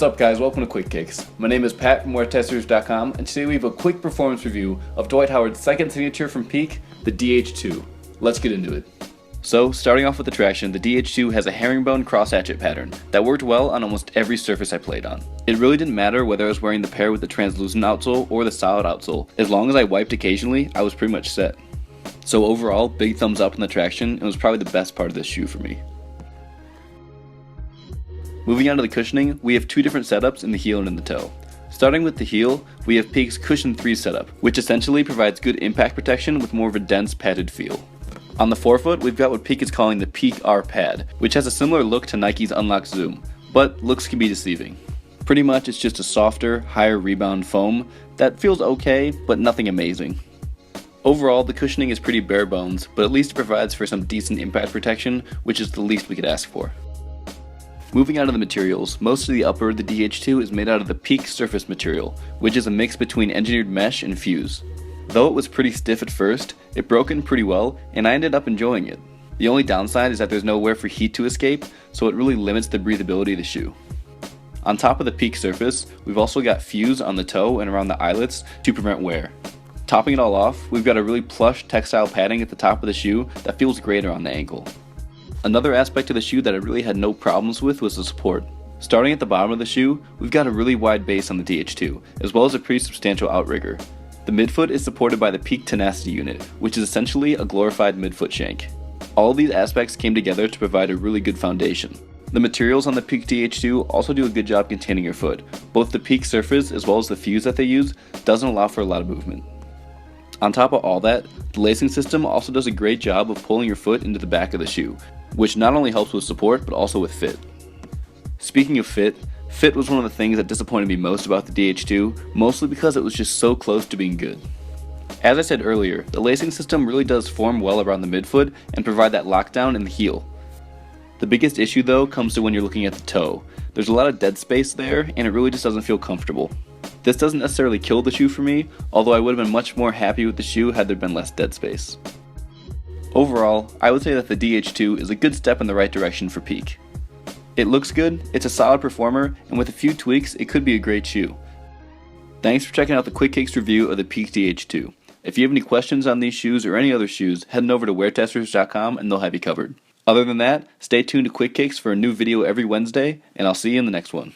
What's up guys, welcome to Quick Kicks. My name is Pat from WearTesters.com and today we have a quick performance review of Dwight Howard's second signature from Peak, the DH2. Let's get into it. So, starting off with the traction, the DH2 has a herringbone cross-hatchet pattern that worked well on almost every surface I played on. It really didn't matter whether I was wearing the pair with the translucent outsole or the solid outsole. As long as I wiped occasionally, I was pretty much set. So overall, big thumbs up on the traction, and it was probably the best part of this shoe for me. Moving on to the cushioning, we have two different setups in the heel and in the toe. Starting with the heel, we have Peak's Cushion 3 setup, which essentially provides good impact protection with more of a dense padded feel. On the forefoot, we've got what Peak is calling the Peak R Pad, which has a similar look to Nike's Unlock Zoom, but looks can be deceiving. Pretty much it's just a softer, higher rebound foam that feels okay, but nothing amazing. Overall, the cushioning is pretty bare bones, but at least it provides for some decent impact protection, which is the least we could ask for. Moving on to the materials, most of the upper of the DH2 is made out of the Peak Surface material, which is a mix between engineered mesh and fuse. Though it was pretty stiff at first, it broke in pretty well, and I ended up enjoying it. The only downside is that there's nowhere for heat to escape, so it really limits the breathability of the shoe. On top of the Peak surface, we've also got fuse on the toe and around the eyelets to prevent wear. Topping it all off, we've got a really plush textile padding at the top of the shoe that feels great around the ankle. Another aspect of the shoe that I really had no problems with was the support. Starting at the bottom of the shoe, we've got a really wide base on the DH2, as well as a pretty substantial outrigger. The midfoot is supported by the Peak Tenacity unit, which is essentially a glorified midfoot shank. All of these aspects came together to provide a really good foundation. The materials on the Peak DH2 also do a good job containing your foot. Both the Peak surface as well as the fuse that they use doesn't allow for a lot of movement. On top of all that, the lacing system also does a great job of pulling your foot into the back of the shoe, which not only helps with support but also with fit. Speaking of fit was one of the things that disappointed me most about the DH2, mostly because it was just so close to being good. As I said earlier, the lacing system really does form well around the midfoot and provide that lockdown in the heel. The biggest issue though comes to when you're looking at the toe. There's a lot of dead space there and it really just doesn't feel comfortable. This doesn't necessarily kill the shoe for me, although I would have been much more happy with the shoe had there been less dead space. Overall, I would say that the DH2 is a good step in the right direction for Peak. It looks good, it's a solid performer, and with a few tweaks, it could be a great shoe. Thanks for checking out the Quick Kicks review of the Peak DH2. If you have any questions on these shoes or any other shoes, head on over to WearTesters.com and they'll have you covered. Other than that, stay tuned to Quick Kicks for a new video every Wednesday, and I'll see you in the next one.